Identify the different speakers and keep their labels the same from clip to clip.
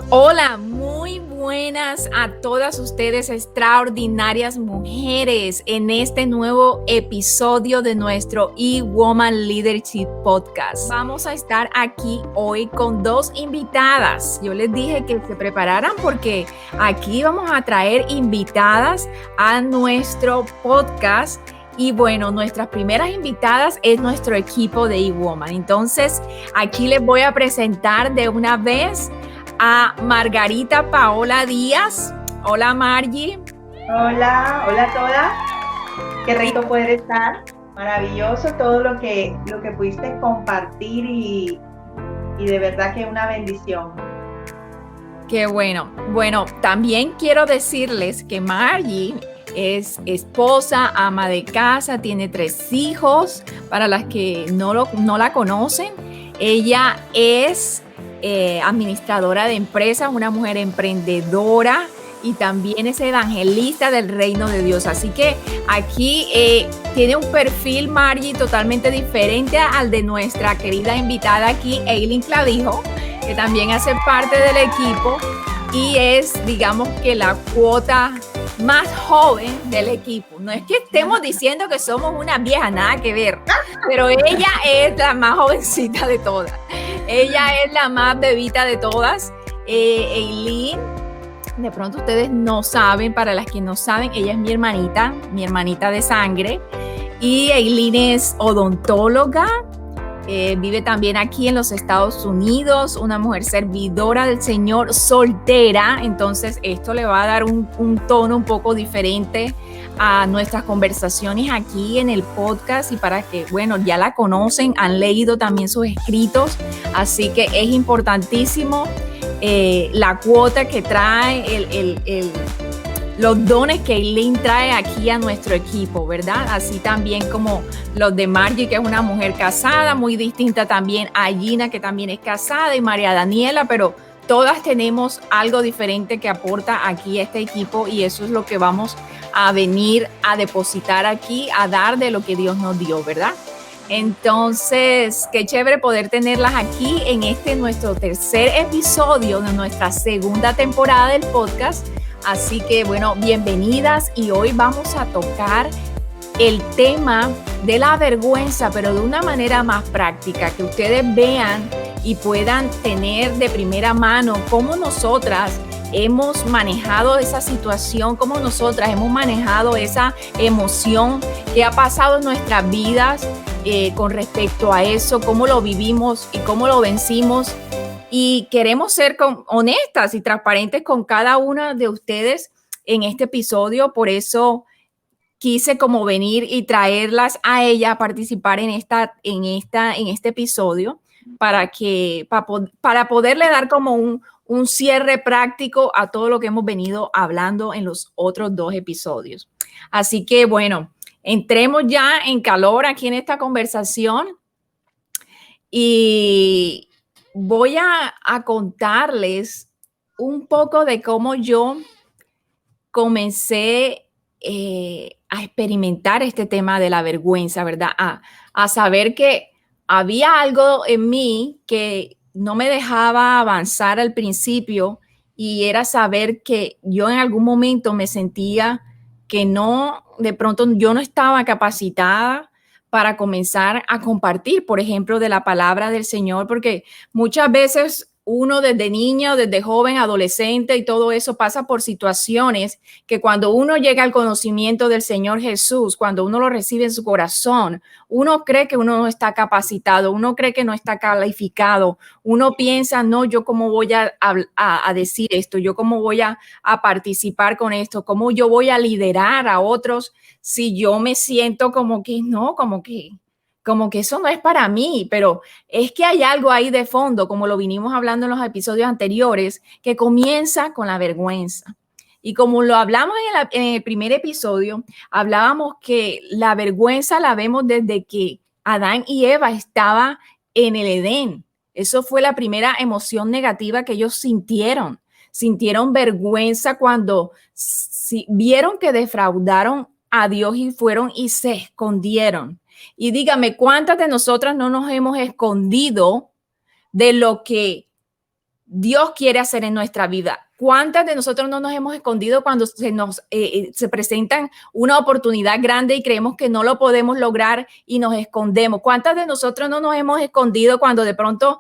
Speaker 1: Hola, muy buenas a todas ustedes, extraordinarias mujeres, en este nuevo episodio de nuestro E-Woman Leadership Podcast. Vamos a estar aquí hoy con dos invitadas. Yo les dije que se prepararan porque aquí vamos a traer invitadas a nuestro podcast. Y bueno, nuestras primeras invitadas es nuestro equipo de E-Woman. Entonces, aquí les voy a presentar de una vez a Margarita Paola Díaz. Hola, Margie.
Speaker 2: Hola a todas. Qué rico poder estar. Maravilloso todo lo que pudiste compartir y de verdad que es una bendición.
Speaker 1: Qué bueno. Bueno, también quiero decirles que Margie es esposa, ama de casa, tiene 3 hijos. Para las que no la conocen, ella es administradora de empresas, una mujer emprendedora y también es evangelista del reino de Dios. Así que aquí tiene un perfil, Margie, totalmente diferente al de nuestra querida invitada aquí, Eileen Clavijo, que también hace parte del equipo y es, digamos que la cuota más joven del equipo. No es que estemos diciendo que somos una vieja, nada que ver, pero ella es la más jovencita de todas. Ella es la más bebita de todas. Eileen, de pronto ustedes no saben, para las que no saben, ella es mi hermanita de sangre. Y Eileen es odontóloga, vive también aquí en los Estados Unidos, una mujer servidora del Señor, soltera. Entonces esto le va a dar un tono un poco diferente a nuestras conversaciones aquí en el podcast y para que, bueno, ya la conocen, han leído también sus escritos, así que es importantísimo la cuota que trae, los dones que Eileen trae aquí a nuestro equipo, ¿verdad? Así también como los de Margie, que es una mujer casada, muy distinta también a Gina, que también es casada, y María Daniela, pero todas tenemos algo diferente que aporta aquí a este equipo y eso es lo que vamos a venir a depositar aquí, a dar de lo que Dios nos dio, ¿verdad? Entonces, qué chévere poder tenerlas aquí en este nuestro tercer episodio de nuestra segunda temporada del podcast. Así que, bueno, bienvenidas y hoy vamos a tocar el tema de la vergüenza, pero de una manera más práctica, que ustedes vean y puedan tener de primera mano cómo nosotras hemos manejado esa situación, cómo nosotras hemos manejado esa emoción que ha pasado en nuestras vidas con respecto a eso, cómo lo vivimos y cómo lo vencimos. Y queremos ser honestas y transparentes con cada una de ustedes en este episodio. Por eso quise como venir y traerlas a ella a participar en este episodio para poderle dar como un cierre práctico a todo lo que hemos venido hablando en los otros 2 episodios. Así que bueno, entremos ya en calor aquí en esta conversación y voy a contarles un poco de cómo yo comencé a experimentar este tema de la vergüenza, ¿verdad? A saber que había algo en mí que no me dejaba avanzar al principio y era saber que yo en algún momento me sentía que no, de pronto yo no estaba capacitada para comenzar a compartir, por ejemplo, de la palabra del Señor, porque muchas veces uno desde niño, desde joven, adolescente y todo eso pasa por situaciones que cuando uno llega al conocimiento del Señor Jesús, cuando uno lo recibe en su corazón, uno cree que uno no está capacitado, uno cree que no está calificado, uno piensa, no, yo cómo voy a decir esto, yo cómo voy a participar con esto, cómo yo voy a liderar a otros si yo me siento como que no, como que eso no es para mí, pero es que hay algo ahí de fondo, como lo vinimos hablando en los episodios anteriores, que comienza con la vergüenza. Y como lo hablamos en el primer episodio, hablábamos que la vergüenza la vemos desde que Adán y Eva estaban en el Edén. Eso fue la primera emoción negativa que ellos sintieron. Sintieron vergüenza cuando vieron que defraudaron a Dios y fueron y se escondieron. Y dígame, ¿cuántas de nosotras no nos hemos escondido de lo que Dios quiere hacer en nuestra vida. ¿Cuántas de nosotros no nos hemos escondido cuando se presentan una oportunidad grande y creemos que no lo podemos lograr y nos escondemos? ¿Cuántas de nosotros no nos hemos escondido cuando de pronto,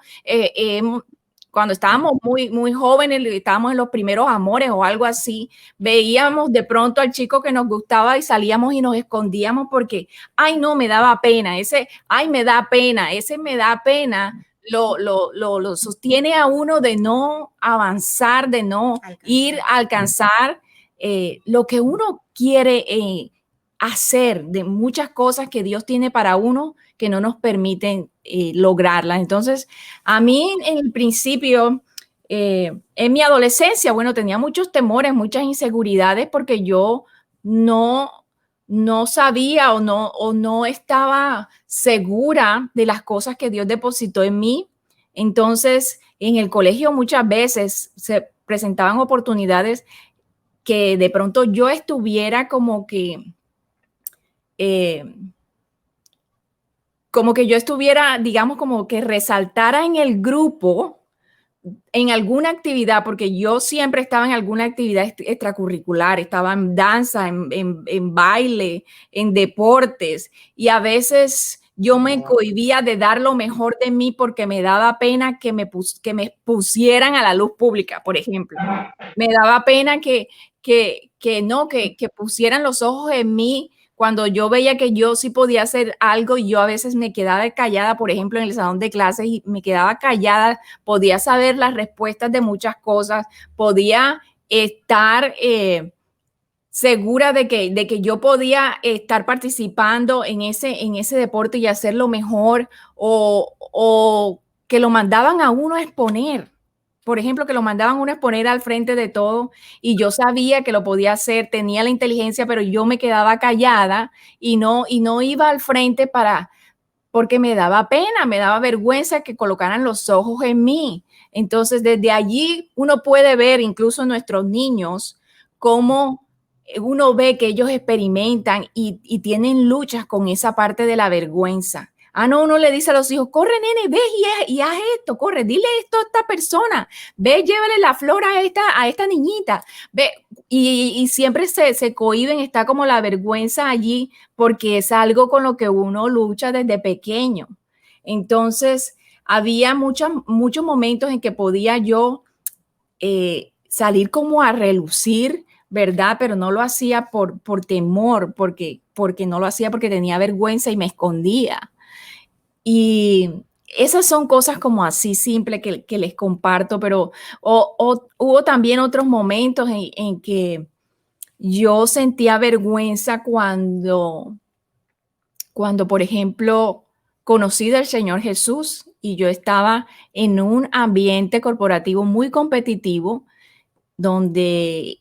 Speaker 1: cuando estábamos muy jóvenes, estábamos en los primeros amores o algo así, veíamos de pronto al chico que nos gustaba y salíamos y nos escondíamos porque, ay, no, me daba pena, ay, me da pena, ese me da pena? Lo sostiene a uno de no avanzar, de no ir a alcanzar lo que uno quiere hacer, de muchas cosas que Dios tiene para uno que no nos permiten lograrlas. Entonces, a mí en el principio, en mi adolescencia, bueno, tenía muchos temores, muchas inseguridades porque yo no sabía o no estaba segura de las cosas que Dios depositó en mí. Entonces, en el colegio muchas veces se presentaban oportunidades que de pronto yo estuviera como que yo estuviera, digamos, como que resaltara en el grupo en alguna actividad, porque yo siempre estaba en alguna actividad extracurricular, estaba en danza, en baile, en deportes, y a veces yo me cohibía de dar lo mejor de mí porque me daba pena que me pusieran a la luz pública, por ejemplo. Me daba pena que pusieran los ojos en mí cuando yo veía que yo sí podía hacer algo y yo a veces me quedaba callada, por ejemplo, en el salón de clases y me quedaba callada, podía saber las respuestas de muchas cosas, podía estar segura de que yo podía estar participando en ese deporte y hacerlo mejor o que lo mandaban a uno a exponer. Por ejemplo, que lo mandaban a uno a exponer al frente de todo y yo sabía que lo podía hacer, tenía la inteligencia, pero yo me quedaba callada y no iba al frente porque me daba pena, me daba vergüenza que colocaran los ojos en mí. Entonces, desde allí uno puede ver, incluso nuestros niños, cómo uno ve que ellos experimentan y tienen luchas con esa parte de la vergüenza. Ah, no, uno le dice a los hijos, corre, nene, ve y haz esto, corre, dile esto a esta persona, ve, llévale la flor a esta niñita, ve, y siempre se cohíben, está como la vergüenza allí, porque es algo con lo que uno lucha desde pequeño. Entonces, había muchos momentos en que podía yo salir como a relucir, ¿verdad? Pero no lo hacía por temor, porque no lo hacía porque tenía vergüenza y me escondía. Y esas son cosas como así simples que les comparto, pero hubo también otros momentos en que yo sentía vergüenza cuando, por ejemplo, conocí del Señor Jesús y yo estaba en un ambiente corporativo muy competitivo donde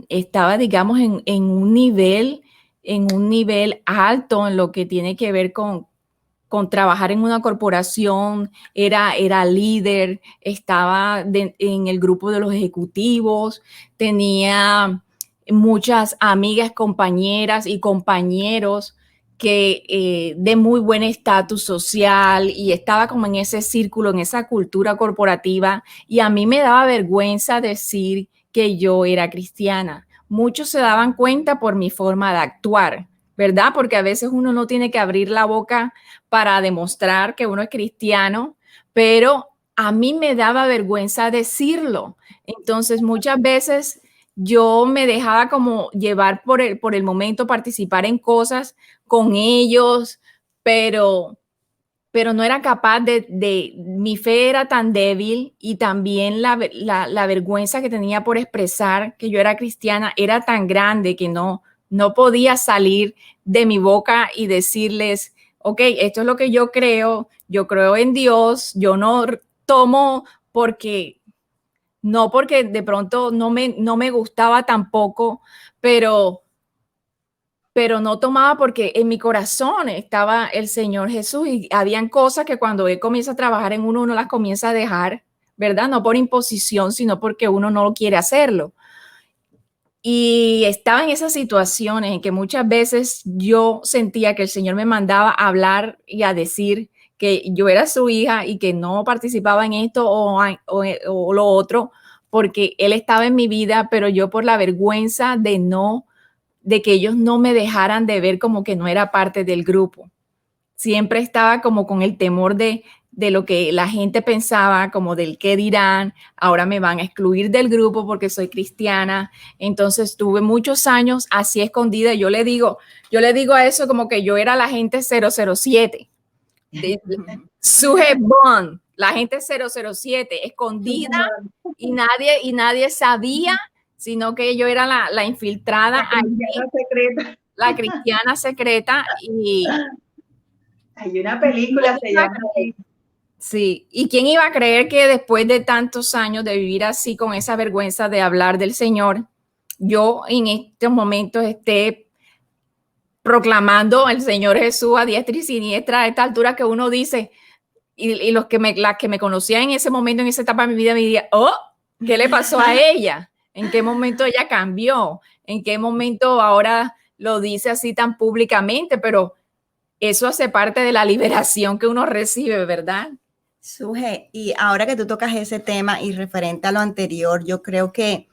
Speaker 1: estaba, digamos, en un nivel alto en lo que tiene que ver con trabajar en una corporación, era líder, estaba en el grupo de los ejecutivos, tenía muchas amigas, compañeras y compañeros que de muy buen estatus social y estaba como en ese círculo, en esa cultura corporativa y a mí me daba vergüenza decir que yo era cristiana. Muchos se daban cuenta por mi forma de actuar, ¿verdad? Porque a veces uno no tiene que abrir la boca para demostrar que uno es cristiano, pero a mí me daba vergüenza decirlo. Entonces, muchas veces yo me dejaba como llevar por el momento, participar en cosas con ellos, pero no era capaz mi fe era tan débil y también la vergüenza que tenía por expresar que yo era cristiana era tan grande que no podía salir de mi boca y decirles, ok, esto es lo que yo creo en Dios, yo no tomo porque de pronto no me gustaba tampoco, pero no tomaba porque en mi corazón estaba el Señor Jesús y habían cosas que cuando Él comienza a trabajar en uno las comienza a dejar, ¿verdad? No por imposición, sino porque uno no quiere hacerlo. Y estaba en esas situaciones en que muchas veces yo sentía que el Señor me mandaba a hablar y a decir que yo era su hija y que no participaba en esto o lo otro, porque él estaba en mi vida, pero yo por la vergüenza de que ellos no me dejaran de ver como que no era parte del grupo. Siempre estaba como con el temor de lo que la gente pensaba, como del qué dirán, ahora me van a excluir del grupo porque soy cristiana. Entonces tuve muchos años así escondida. Yo le digo a eso como que yo era la gente 007, Suje Bond, la gente 007, escondida y nadie sabía, sino que yo era la infiltrada, la cristiana secreta y
Speaker 2: hay una película se llama así.
Speaker 1: Sí, ¿y quién iba a creer que después de tantos años de vivir así con esa vergüenza de hablar del Señor, yo en estos momentos esté proclamando al Señor Jesús a diestra y siniestra a esta altura que uno dice, y las que me conocían en ese momento, en esa etapa de mi vida, me dirían, oh, ¿qué le pasó a ella? ¿En qué momento ella cambió? ¿En qué momento ahora lo dice así tan públicamente? Pero eso hace parte de la liberación que uno recibe, ¿verdad?
Speaker 3: Suje, y ahora que tú tocas ese tema y referente a lo anterior, yo creo que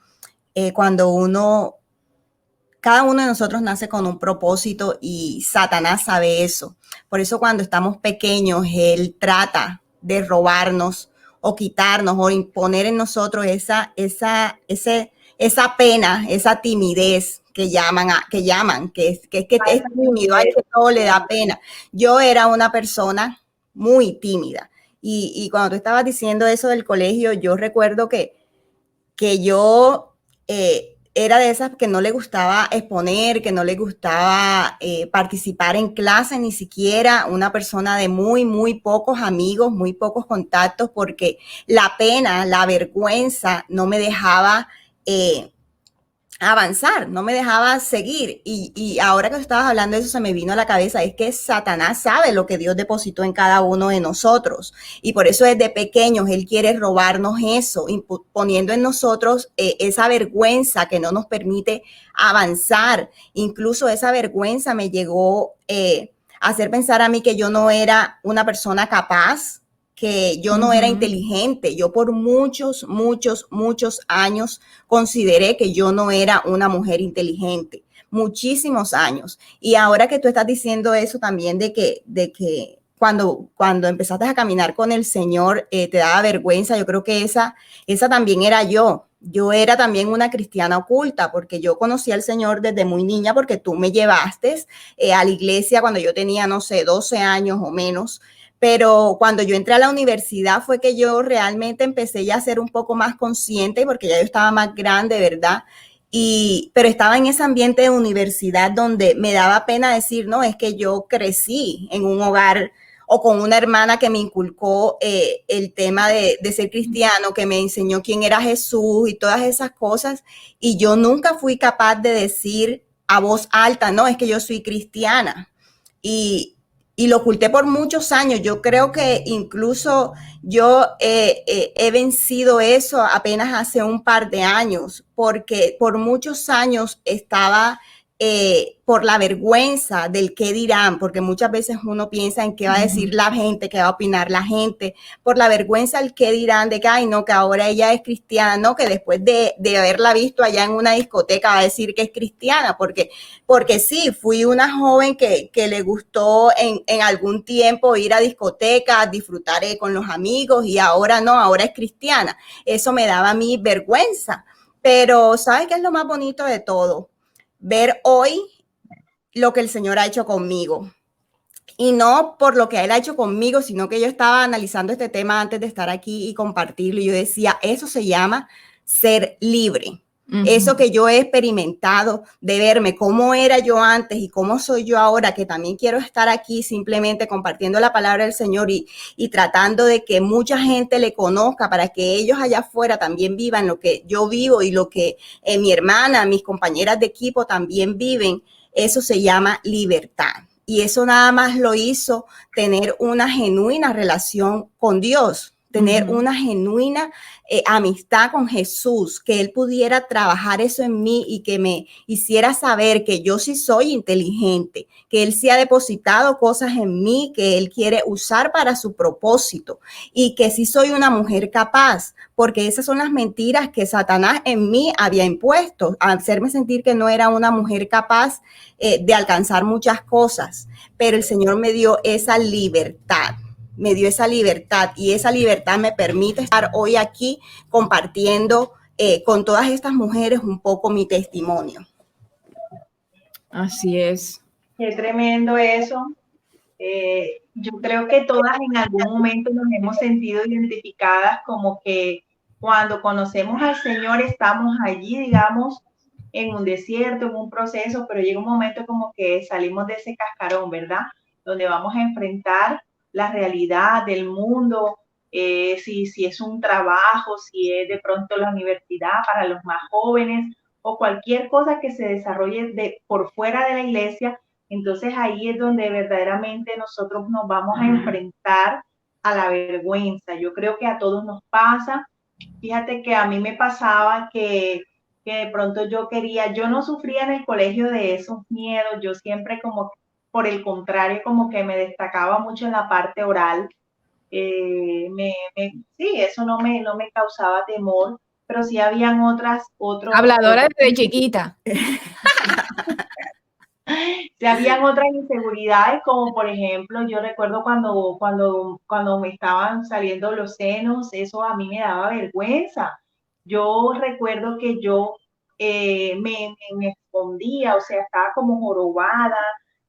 Speaker 3: cada uno de nosotros nace con un propósito y Satanás sabe eso. Por eso cuando estamos pequeños, él trata de robarnos o quitarnos o imponer en nosotros esa pena, esa timidez que es tímido, ay, que todo le da pena. Yo era una persona muy tímida. Y cuando tú estabas diciendo eso del colegio, yo recuerdo que yo era de esas que no le gustaba exponer, que no le gustaba participar en clase, ni siquiera una persona de muy, muy pocos amigos, muy pocos contactos, porque la pena, la vergüenza no me dejaba avanzar, no me dejaba seguir. Y ahora que estabas hablando de eso, se me vino a la cabeza, es que Satanás sabe lo que Dios depositó en cada uno de nosotros. Y por eso desde pequeños Él quiere robarnos eso, poniendo en nosotros esa vergüenza que no nos permite avanzar. Incluso esa vergüenza me llegó a hacer pensar a mí que yo no era una persona capaz, que yo no era inteligente. Yo por muchos años consideré que yo no era una mujer inteligente, muchísimos años. Y ahora que tú estás diciendo eso también de que cuando empezaste a caminar con el Señor te daba vergüenza, yo creo que esa también era yo. Yo era también una cristiana oculta porque yo conocí al Señor desde muy niña porque tú me llevaste a la iglesia cuando yo tenía, no sé, 12 años o menos. Pero cuando yo entré a la universidad fue que yo realmente empecé ya a ser un poco más consciente porque ya yo estaba más grande, ¿verdad? Pero estaba en ese ambiente de universidad donde me daba pena decir, no, es que yo crecí en un hogar o con una hermana que me inculcó el tema de ser cristiano, que me enseñó quién era Jesús y todas esas cosas. Y yo nunca fui capaz de decir a voz alta, no, es que yo soy cristiana. Y lo oculté por muchos años. Yo creo que incluso yo he vencido eso apenas hace un par de años, porque por muchos años estaba por la vergüenza del qué dirán, porque muchas veces uno piensa en qué va a decir la gente, qué va a opinar la gente, por la vergüenza del qué dirán, de que, ay, no, que ahora ella es cristiana, no, que después de haberla visto allá en una discoteca va a decir que es cristiana, porque sí, fui una joven que le gustó en algún tiempo ir a discotecas, disfrutar con los amigos y ahora no, ahora es cristiana. Eso me daba a mí vergüenza, pero ¿sabes qué es lo más bonito de todo? Ver hoy lo que el Señor ha hecho conmigo. Y no por lo que Él ha hecho conmigo, sino que yo estaba analizando este tema antes de estar aquí y compartirlo. Y yo decía, eso se llama ser libre. Eso que yo he experimentado de verme cómo era yo antes y cómo soy yo ahora, que también quiero estar aquí simplemente compartiendo la palabra del Señor y tratando de que mucha gente le conozca para que ellos allá afuera también vivan lo que yo vivo y lo que mi hermana, mis compañeras de equipo también viven. Eso se llama libertad. Y eso nada más lo hizo tener una genuina relación con Dios, tener una genuina amistad con Jesús, que Él pudiera trabajar eso en mí y que me hiciera saber que yo sí soy inteligente, que Él sí ha depositado cosas en mí que Él quiere usar para su propósito y que sí soy una mujer capaz, porque esas son las mentiras que Satanás en mí había impuesto, a hacerme sentir que no era una mujer capaz de alcanzar muchas cosas, pero el Señor me dio esa libertad y esa libertad me permite estar hoy aquí compartiendo con todas estas mujeres un poco mi testimonio.
Speaker 1: Así es.
Speaker 2: Qué tremendo eso. Yo creo que todas en algún momento nos hemos sentido identificadas como que cuando conocemos al Señor estamos allí, digamos, en un desierto, en un proceso, pero llega un momento como que salimos de ese cascarón, ¿verdad? Donde vamos a enfrentar la realidad del mundo, si es un trabajo, si es de pronto la universidad para los más jóvenes o cualquier cosa que se desarrolle por fuera de la iglesia. Entonces ahí es donde verdaderamente nosotros nos vamos a enfrentar a la vergüenza. Yo creo que a todos nos pasa. Fíjate que a mí me pasaba que de pronto yo no sufría en el colegio de esos miedos, yo siempre como, por el contrario, como que me destacaba mucho en la parte oral. Sí, eso no me causaba temor, pero sí habían
Speaker 1: Habladora desde chiquita.
Speaker 2: Si habían otras inseguridades, como por ejemplo, yo recuerdo cuando me estaban saliendo los senos, eso a mí me daba vergüenza. Yo recuerdo que yo me escondía, o sea, estaba como jorobada,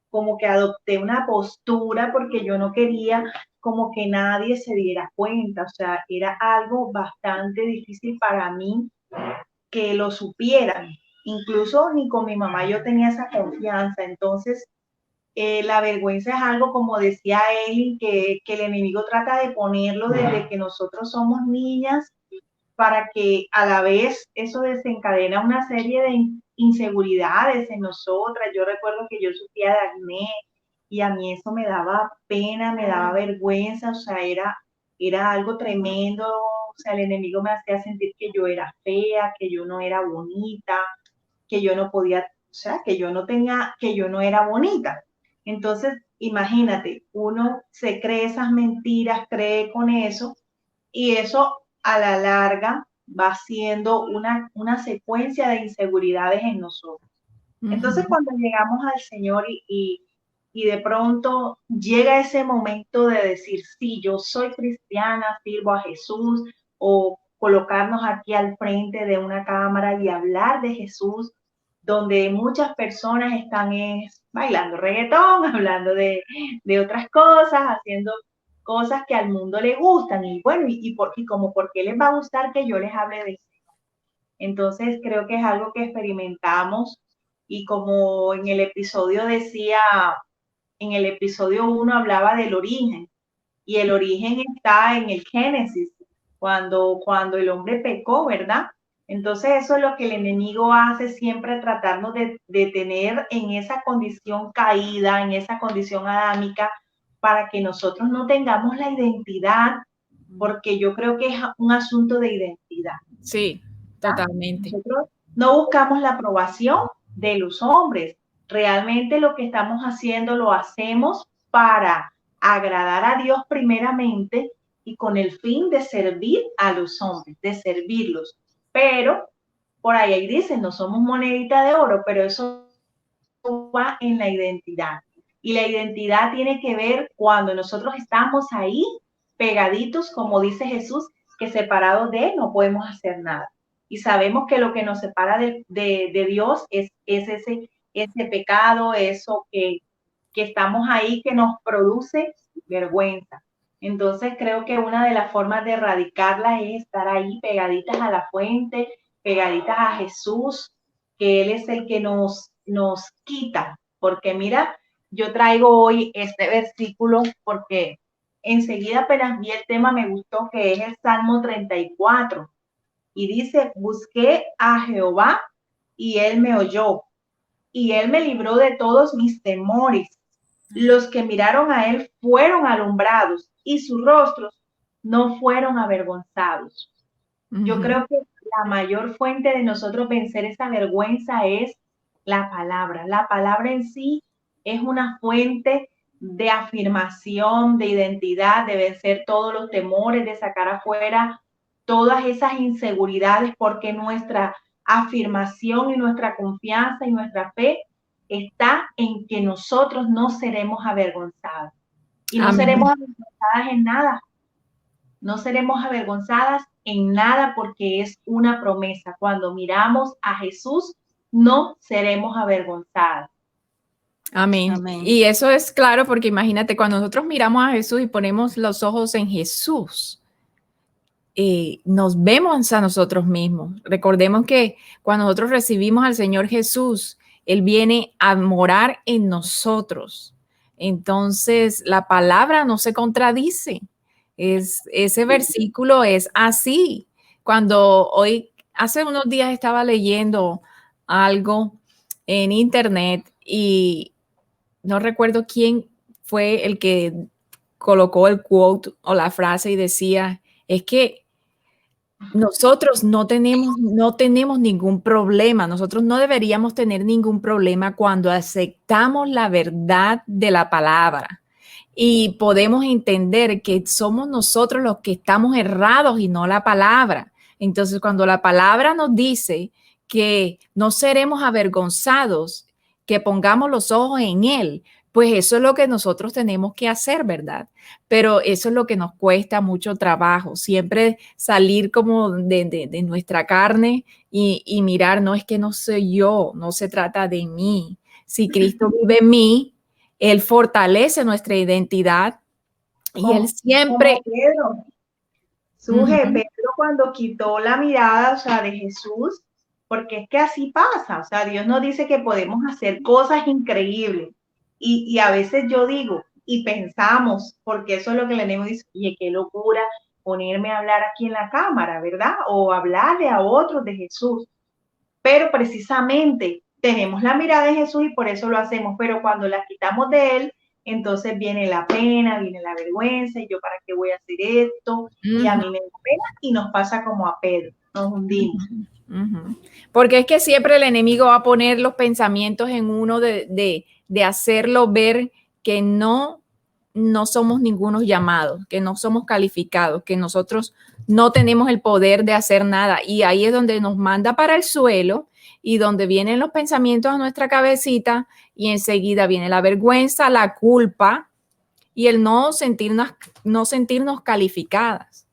Speaker 2: como que adopté una postura porque yo no quería como que nadie se diera cuenta, o sea, era algo bastante difícil para mí que lo supieran. Incluso ni con mi mamá yo tenía esa confianza. Entonces, la vergüenza es algo, como decía él, que el enemigo trata de ponerlo desde que nosotros somos niñas, para que a la vez eso desencadena una serie de inseguridades en nosotras. Yo recuerdo que yo sufría de acné y a mí eso me daba pena, me daba vergüenza, o sea, era algo tremendo. O sea, el enemigo me hacía sentir que yo era fea, que yo no era bonita, que yo no podía, o sea, que yo no era bonita. Entonces, imagínate, uno se cree esas mentiras, cree con eso, y eso a la larga va siendo una secuencia de inseguridades en nosotros. Entonces, cuando llegamos al Señor y de pronto llega ese momento de decir, sí, yo soy cristiana, sirvo a Jesús, o colocarnos aquí al frente de una cámara y hablar de Jesús, donde muchas personas están bailando reggaetón, hablando de otras cosas, haciendo cosas que al mundo le gustan. Y bueno, como por qué les va a gustar que yo les hable de eso. Entonces creo que es algo que experimentamos, y como en el episodio decía, en el episodio 1 hablaba del origen, y el origen está en el Génesis, cuando el hombre pecó, ¿verdad? Entonces eso es lo que el enemigo hace, siempre tratarnos de tener en esa condición caída, en esa condición adámica, para que nosotros no tengamos la identidad, porque yo creo que es un asunto de identidad.
Speaker 1: Sí, totalmente.
Speaker 2: Nosotros no buscamos la aprobación de los hombres. Realmente lo que estamos haciendo lo hacemos para agradar a Dios primeramente y con el fin de servir a los hombres, de servirlos. Pero por ahí dicen, no somos monedita de oro, pero eso va en la identidad. Y la identidad tiene que ver cuando nosotros estamos ahí pegaditos, como dice Jesús, que separados de Él no podemos hacer nada. Y sabemos que lo que nos separa de Dios es ese pecado, eso que estamos ahí, que nos produce vergüenza. Entonces creo que una de las formas de erradicarla es estar ahí pegaditas a la fuente, pegaditas a Jesús, que Él es el que nos quita. Porque mira, yo traigo hoy este versículo porque enseguida apenas vi el tema, me gustó, que es el Salmo 34. Y dice, busqué a Jehová y Él me oyó, y Él me libró de todos mis temores. Los que miraron a Él fueron alumbrados, y sus rostros no fueron avergonzados. Yo
Speaker 1: Ujú.
Speaker 2: creo que la mayor fuente de nosotros vencer esa vergüenza es la palabra. La palabra en sí es una fuente de afirmación, de identidad, de vencer todos los temores, de sacar afuera todas esas inseguridades, porque nuestra afirmación y nuestra confianza y nuestra fe está en que nosotros no seremos avergonzados. Y no
Speaker 1: Amén.
Speaker 2: seremos avergonzadas en nada, no seremos avergonzadas en nada porque es una promesa. Cuando miramos a Jesús, no seremos avergonzadas.
Speaker 1: Amén.
Speaker 3: Amén.
Speaker 1: Y eso es claro porque imagínate, cuando nosotros miramos a Jesús y ponemos los ojos en Jesús, nos vemos a nosotros mismos. Recordemos que cuando nosotros recibimos al Señor Jesús, Él viene a morar en nosotros. Entonces, la palabra no se contradice. Ese versículo es así. Hace unos días estaba leyendo algo en internet y no recuerdo quién fue el que colocó el quote o la frase y decía, es que nosotros no tenemos ningún problema, nosotros no deberíamos tener ningún problema cuando aceptamos la verdad de la palabra y podemos entender que somos nosotros los que estamos errados y no la palabra. Entonces, cuando la palabra nos dice que no seremos avergonzados, que pongamos los ojos en Él, pues eso es lo que nosotros tenemos que hacer, ¿verdad? Pero eso es lo que nos cuesta mucho trabajo, siempre salir como de nuestra carne y mirar, no es que no soy yo, no se trata de mí. Si Cristo vive en mí, Él fortalece nuestra identidad y Él siempre...
Speaker 2: Como Pedro, Pedro cuando quitó la mirada, o sea, de Jesús, porque es que así pasa, o sea, Dios nos dice que podemos hacer cosas increíbles. Y a veces yo digo, y pensamos, porque eso es lo que el enemigo dice, oye, qué locura ponerme a hablar aquí en la cámara, ¿verdad? O hablarle a otros de Jesús. Pero precisamente tenemos la mirada de Jesús y por eso lo hacemos, pero cuando la quitamos de Él, entonces viene la pena, viene la vergüenza, y yo para qué voy a hacer esto, y a mí me da pena, y nos pasa como a Pedro, nos hundimos.
Speaker 1: Porque es que siempre el enemigo va a poner los pensamientos en uno de hacerlo ver que no somos ningunos llamados, que no somos calificados, que nosotros no tenemos el poder de hacer nada. Y ahí es donde nos manda para el suelo y donde vienen los pensamientos a nuestra cabecita y enseguida viene la vergüenza, la culpa y el no sentirnos calificadas.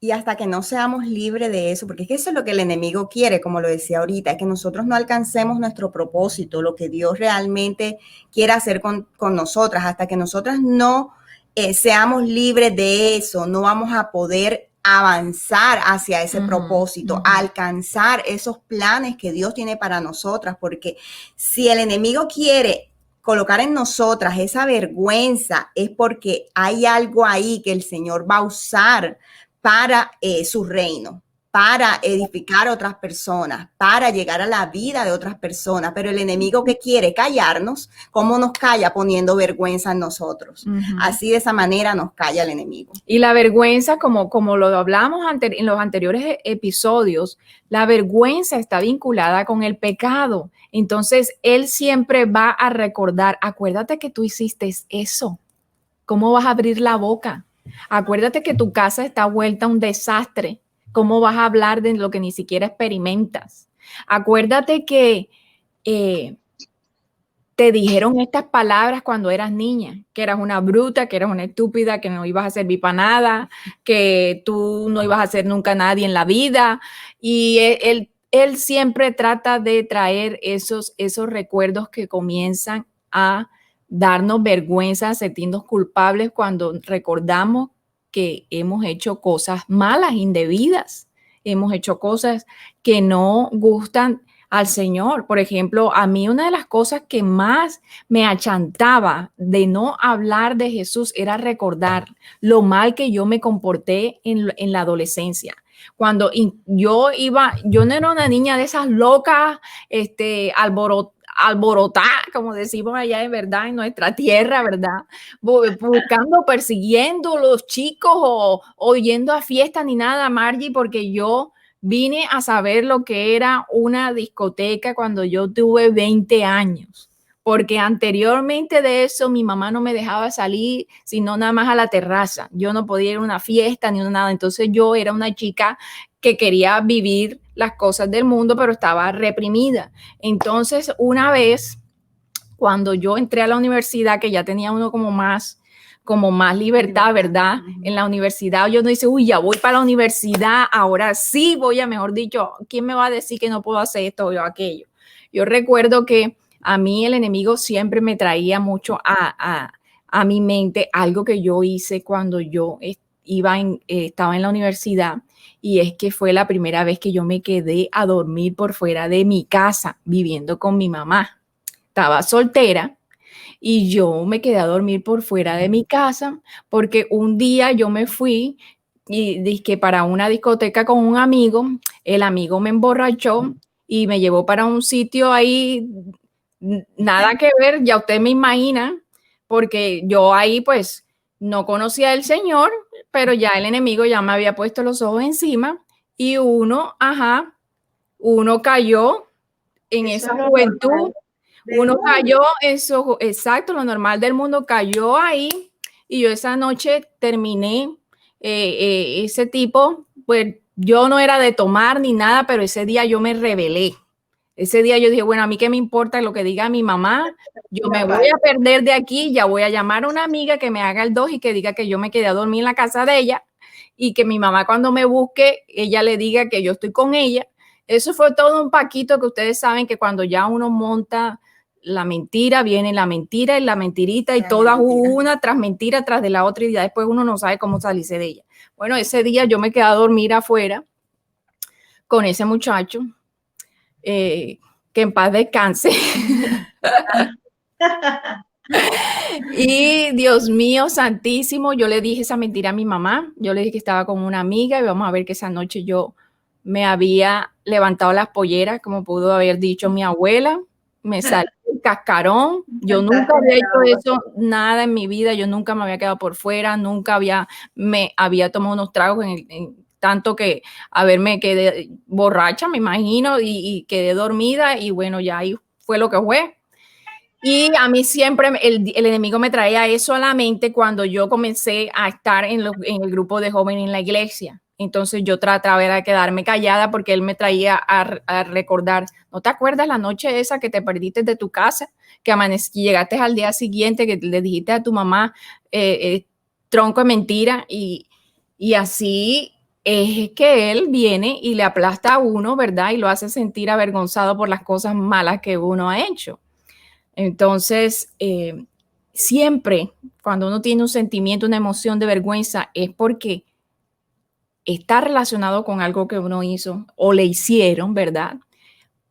Speaker 3: Y hasta que no seamos libres de eso, porque es que eso es lo que el enemigo quiere, como lo decía ahorita, es que nosotros no alcancemos nuestro propósito, lo que Dios realmente quiere hacer con nosotras. Hasta que nosotras no seamos libres de eso, no vamos a poder avanzar hacia ese propósito, alcanzar esos planes que Dios tiene para nosotras, porque si el enemigo quiere colocar en nosotras esa vergüenza, es porque hay algo ahí que el Señor va a usar para su reino, para edificar a otras personas, para llegar a la vida de otras personas. Pero el enemigo que quiere callarnos, ¿cómo nos calla? Poniendo vergüenza en nosotros. Así de esa manera nos calla el enemigo.
Speaker 1: Y la vergüenza, como lo hablamos en los anteriores episodios, la vergüenza está vinculada con el pecado. Entonces, él siempre va a recordar, acuérdate que tú hiciste eso. ¿Cómo vas a abrir la boca? Acuérdate que tu casa está vuelta a un desastre. ¿Cómo vas a hablar de lo que ni siquiera experimentas? Acuérdate que te dijeron estas palabras cuando eras niña, que eras una bruta, que eras una estúpida, que no ibas a servir para nada, que tú no ibas a ser nunca nadie en la vida. Y él siempre trata de traer esos recuerdos que comienzan a darnos vergüenza, sentirnos culpables cuando recordamos que hemos hecho cosas malas, indebidas, hemos hecho cosas que no gustan al Señor. Por ejemplo, a mí una de las cosas que más me achantaba de no hablar de Jesús era recordar lo mal que yo me comporté en la adolescencia. Cuando yo no era una niña de esas locas, alborotada, como decimos allá en verdad, en nuestra tierra, ¿verdad? Buscando, persiguiendo los chicos o yendo a fiestas ni nada, Margie, porque yo vine a saber lo que era una discoteca cuando yo tuve 20 años. Porque anteriormente de eso mi mamá no me dejaba salir, sino nada más a la terraza. Yo no podía ir a una fiesta ni nada. Entonces yo era una chica que quería vivir las cosas del mundo, pero estaba reprimida. Entonces una vez, cuando yo entré a la universidad, que ya tenía uno como más libertad, ¿verdad? En la universidad yo no dice, uy, ya voy para la universidad, ahora sí voy a, mejor dicho, ¿quién me va a decir que no puedo hacer esto o aquello? Yo recuerdo que a mí el enemigo siempre me traía mucho a mi mente algo que yo hice cuando yo estaba en la universidad, y es que fue la primera vez que yo me quedé a dormir por fuera de mi casa, viviendo con mi mamá. Estaba soltera y yo me quedé a dormir por fuera de mi casa porque un día yo me fui y dije para una discoteca con un amigo, el amigo me emborrachó y me llevó para un sitio ahí, nada que ver, ya usted me imagina, porque yo ahí pues no conocía al Señor, pero ya el enemigo ya me había puesto los ojos encima y uno cayó en esa juventud. Uno cayó, eso, exacto, lo normal del mundo cayó ahí, y yo esa noche terminé, ese tipo, pues yo no era de tomar ni nada, pero ese día yo me rebelé. Ese día yo dije, bueno, a mí qué me importa lo que diga mi mamá, yo me voy a perder de aquí, ya voy a llamar a una amiga que me haga el 2 y que diga que yo me quedé a dormir en la casa de ella, y que mi mamá cuando me busque, ella le diga que yo estoy con ella. Eso fue todo un paquito que ustedes saben que cuando ya uno monta la mentira, viene la mentira y la mentirita y todas una tras mentira tras de la otra, y ya después uno no sabe cómo salirse de ella. Bueno, ese día yo me quedé a dormir afuera con ese muchacho, que en paz descanse. Y Dios mío santísimo, yo le dije esa mentira a mi mamá. Yo le dije que estaba con una amiga y vamos a ver que esa noche yo me había levantado las polleras, como pudo haber dicho mi abuela. Me salió el cascarón. Yo nunca había hecho eso, nada en mi vida. Yo nunca me había quedado por fuera, nunca me había tomado unos tragos tanto que me quedé borracha, me imagino, y quedé dormida, y bueno, ya ahí fue lo que fue. Y a mí siempre el enemigo me traía eso a la mente cuando yo comencé a estar en el grupo de jóvenes en la iglesia. Entonces yo trataba de quedarme callada porque él me traía a recordar, ¿no te acuerdas la noche esa que te perdiste de tu casa? Que llegaste al día siguiente, que le dijiste a tu mamá, tronco de mentira, y así es que él viene y le aplasta a uno, ¿verdad? Y lo hace sentir avergonzado por las cosas malas que uno ha hecho. Entonces, siempre cuando uno tiene un sentimiento, una emoción de vergüenza, es porque está relacionado con algo que uno hizo o le hicieron, ¿verdad?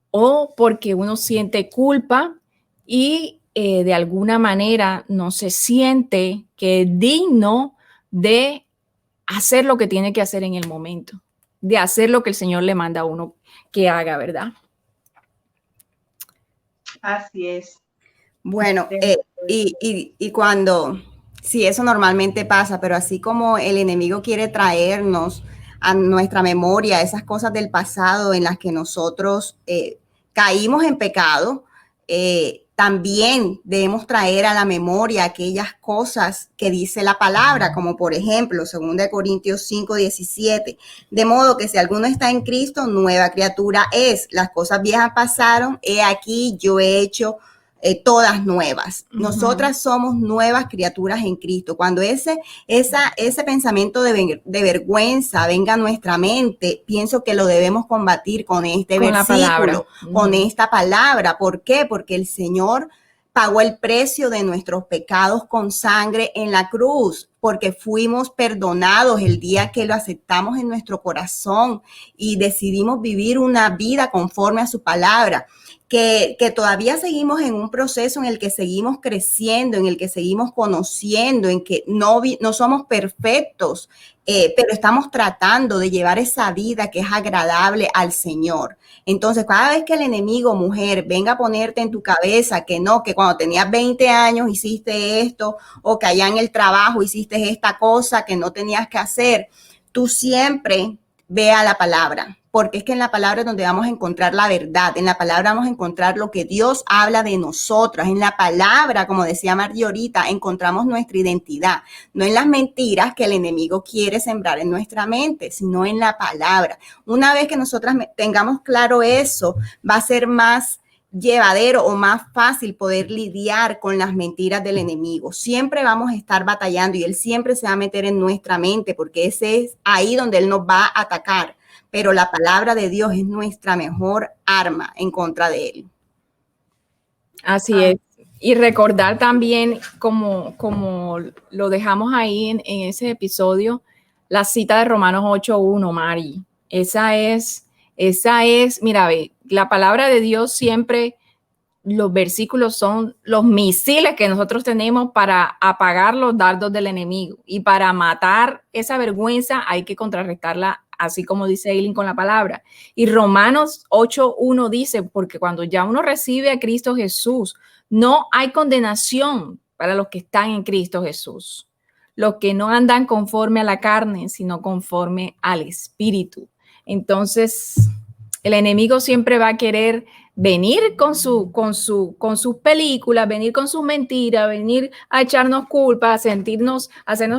Speaker 1: O porque uno siente culpa y de alguna manera no se siente que es digno de hacer lo que tiene que hacer en el momento, de hacer lo que el Señor le manda a uno que haga, ¿verdad?
Speaker 2: Así es.
Speaker 3: Bueno, y cuando, sí, eso normalmente pasa, pero así como el enemigo quiere traernos a nuestra memoria esas cosas del pasado en las que nosotros caímos en pecado, también debemos traer a la memoria aquellas cosas que dice la palabra, como por ejemplo, 2 Corintios 5:17, de modo que si alguno está en Cristo, nueva criatura es, las cosas viejas pasaron, he aquí yo he hecho todas nuevas. Nosotras somos nuevas criaturas en Cristo. Cuando ese pensamiento de vergüenza venga a nuestra mente, pienso que lo debemos combatir con este versículo, con esta palabra. ¿Por qué? Porque el Señor pagó el precio de nuestros pecados con sangre en la cruz, porque fuimos perdonados el día que lo aceptamos en nuestro corazón y decidimos vivir una vida conforme a su palabra. que todavía seguimos en un proceso en el que seguimos creciendo, en el que seguimos conociendo, en que no somos perfectos, pero estamos tratando de llevar esa vida que es agradable al Señor. Entonces, cada vez que el enemigo, mujer, venga a ponerte en tu cabeza que no, que cuando tenías 20 años hiciste esto, o que allá en el trabajo hiciste esta cosa que no tenías que hacer, tú siempre vea la palabra, porque es que en la palabra es donde vamos a encontrar la verdad, en la palabra vamos a encontrar lo que Dios habla de nosotras, en la palabra, como decía Margie ahorita, encontramos nuestra identidad, no en las mentiras que el enemigo quiere sembrar en nuestra mente, sino en la palabra. Una vez que nosotras tengamos claro eso, va a ser más llevadero o más fácil poder lidiar con las mentiras del enemigo. Siempre vamos a estar batallando y él siempre se va a meter en nuestra mente porque ese es ahí donde él nos va a atacar. Pero la palabra de Dios es nuestra mejor arma en contra de él.
Speaker 1: Así es. Y recordar también, como lo dejamos ahí en ese episodio, la cita de Romanos 8:1, Mari. Esa es, mira, ve, la palabra de Dios siempre, los versículos son los misiles que nosotros tenemos para apagar los dardos del enemigo. Y para matar esa vergüenza hay que contrarrestarla, así como dice Eileen con la palabra. Y Romanos 8:1 dice, porque cuando ya uno recibe a Cristo Jesús, no hay condenación para los que están en Cristo Jesús. Los que no andan conforme a la carne, sino conforme al Espíritu. Entonces, el enemigo siempre va a querer venir con sus películas, venir con sus mentiras, venir a echarnos culpa, hacernos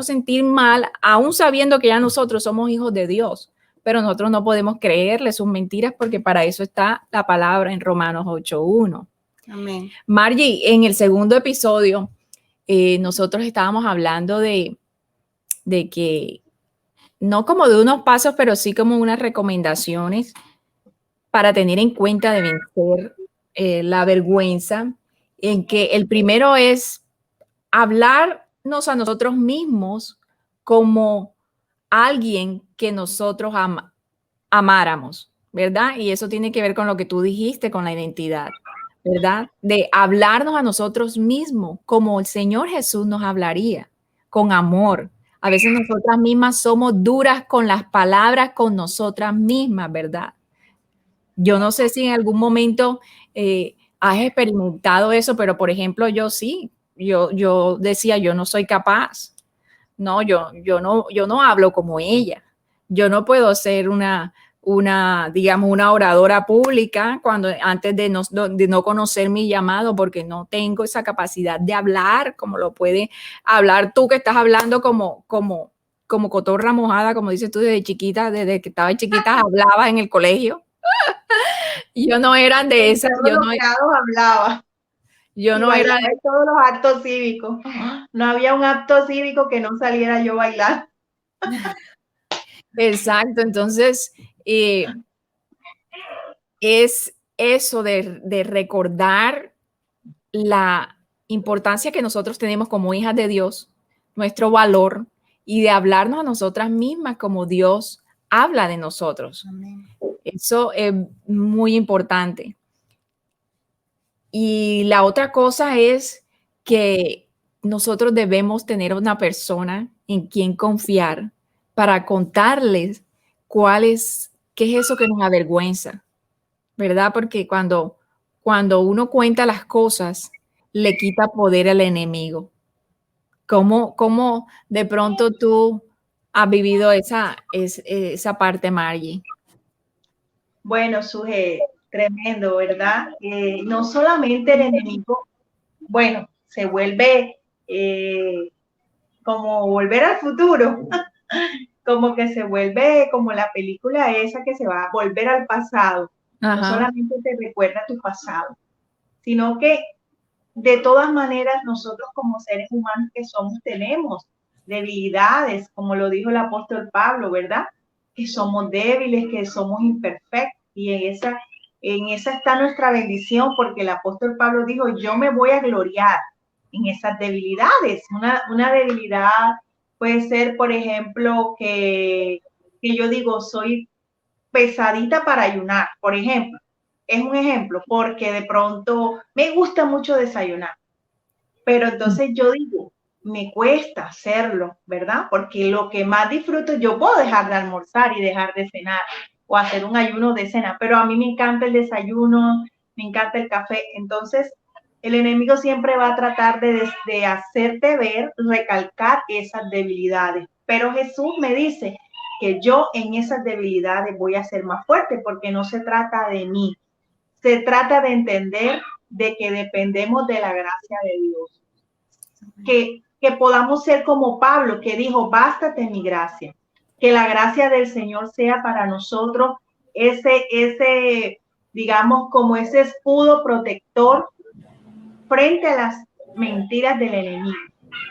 Speaker 1: sentir mal, aún sabiendo que ya nosotros somos hijos de Dios. Pero nosotros no podemos creerle sus mentiras porque para eso está la palabra en Romanos 8:1.
Speaker 3: Amén.
Speaker 1: Margie, en el segundo episodio, nosotros estábamos hablando de que, no como de unos pasos, pero sí como unas recomendaciones para tener en cuenta de vencer la vergüenza, en que el primero es hablarnos a nosotros mismos como alguien que nosotros amáramos, ¿verdad? Y eso tiene que ver con lo que tú dijiste, con la identidad, ¿verdad? De hablarnos a nosotros mismos como el Señor Jesús nos hablaría, con amor. A veces nosotras mismas somos duras con las palabras, con nosotras mismas, ¿verdad? Yo no sé si en algún momento has experimentado eso, pero por ejemplo, yo sí, yo decía, yo no soy capaz, no, yo no hablo como ella, yo no puedo ser digamos, una oradora pública antes de no conocer mi llamado, porque no tengo esa capacidad de hablar como lo puede hablar tú que estás hablando como cotorra mojada, como dices tú desde chiquita, desde que estaba chiquita hablabas en el colegio. Yo no era de esas.
Speaker 2: Hablaba.
Speaker 1: Yo no era de
Speaker 2: todos los actos cívicos. No había un acto cívico que no saliera yo a bailar.
Speaker 1: Exacto. Entonces, es eso de recordar la importancia que nosotros tenemos como hijas de Dios, nuestro valor, y de hablarnos a nosotras mismas como Dios habla de nosotros.
Speaker 3: Amén.
Speaker 1: Eso es muy importante. Y la otra cosa es que nosotros debemos tener una persona en quien confiar para contarles qué es eso que nos avergüenza, ¿verdad? Porque cuando uno cuenta las cosas, le quita poder al enemigo. ¿Cómo de pronto tú has vivido esa parte, Margie?
Speaker 2: Bueno, Suje, tremendo, ¿verdad? No solamente el enemigo, bueno, se vuelve como volver al futuro, como que se vuelve como la película esa que se va a volver al pasado.
Speaker 1: Ajá.
Speaker 2: No solamente te recuerda tu pasado, sino que de todas maneras nosotros como seres humanos que somos tenemos debilidades, como lo dijo el apóstol Pablo, ¿verdad? Que somos débiles, que somos imperfectos, y en esa está nuestra bendición, porque el apóstol Pablo dijo, yo me voy a gloriar en esas debilidades. Una debilidad puede ser, por ejemplo, que yo digo, soy pesadita para ayunar, por ejemplo. es un ejemplo, porque de pronto me gusta mucho desayunar, pero entonces yo digo, me cuesta hacerlo, ¿verdad? Porque lo que más disfruto, yo puedo dejar de almorzar y dejar de cenar o hacer un ayuno de cena, pero a mí me encanta el desayuno, me encanta el café, entonces el enemigo siempre va a tratar de hacerte ver, recalcar esas debilidades, pero Jesús me dice que yo en esas debilidades voy a ser más fuerte, porque no se trata de mí, se trata de entender de que dependemos de la gracia de Dios. Que podamos ser como Pablo, que dijo, bástate mi gracia. Que la gracia del Señor sea para nosotros digamos, como ese escudo protector frente a las mentiras del enemigo.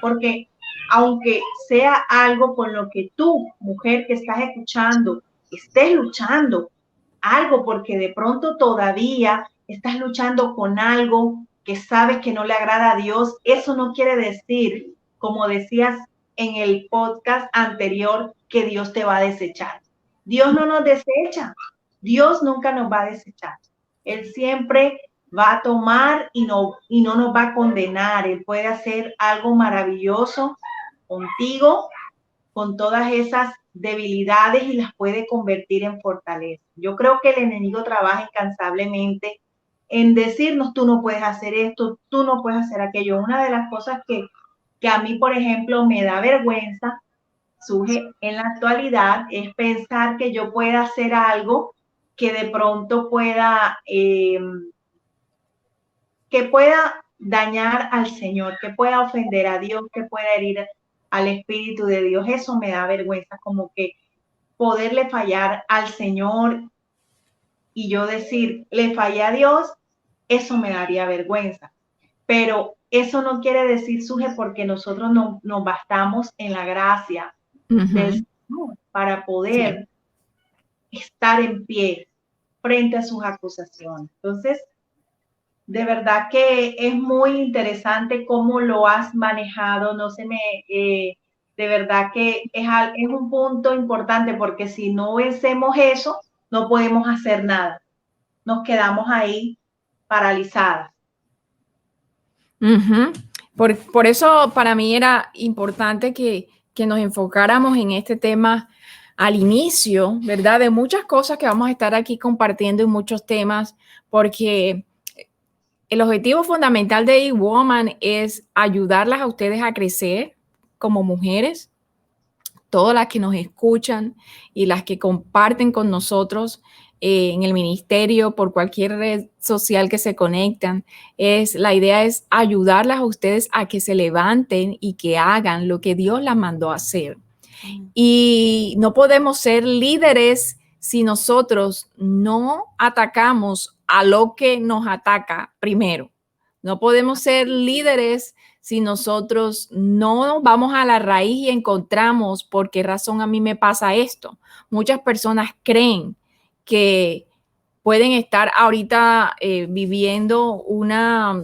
Speaker 2: Porque aunque sea algo con lo que tú, mujer que estás escuchando, estés luchando, algo porque de pronto todavía estás luchando con algo que sabes que no le agrada a Dios, eso no quiere decir, como decías en el podcast anterior, que Dios te va a desechar. Dios no nos desecha, Dios nunca nos va a desechar. Él siempre va a tomar y no nos va a condenar. Él puede hacer algo maravilloso contigo, con todas esas debilidades, y las puede convertir en fortaleza. Yo creo que el enemigo trabaja incansablemente en decirnos, tú no puedes hacer esto, tú no puedes hacer aquello. Una de las cosas que a mí, por ejemplo, me da vergüenza, surge en la actualidad, es pensar que yo pueda hacer algo que de pronto que pueda dañar al Señor, que pueda ofender a Dios, que pueda herir al Espíritu de Dios. Eso me da vergüenza, como que poderle fallar al Señor y yo decir, le fallé a Dios, eso me daría vergüenza. Pero eso no quiere decir, Suje, porque nosotros no nos bastamos en la gracia del Señor para poder estar en pie frente a sus acusaciones. Entonces, de verdad que es muy interesante cómo lo has manejado. De verdad que es un punto importante, porque si no vencemos eso, no podemos hacer nada. Nos quedamos ahí paralizadas.
Speaker 1: Por eso para mí era importante que nos enfocáramos en este tema al inicio, ¿verdad? De muchas cosas que vamos a estar aquí compartiendo, y muchos temas, porque el objetivo fundamental de eWoman es ayudarlas a ustedes a crecer como mujeres, todas las que nos escuchan y las que comparten con nosotros en el ministerio, por cualquier red social que se conectan. La idea es ayudarlas a ustedes a que se levanten y que hagan lo que Dios las mandó a hacer. Y no podemos ser líderes si nosotros no atacamos a lo que nos ataca primero. No podemos ser líderes si nosotros no vamos a la raíz y encontramos por qué razón a mí me pasa esto. Muchas personas creen que pueden estar ahorita viviendo una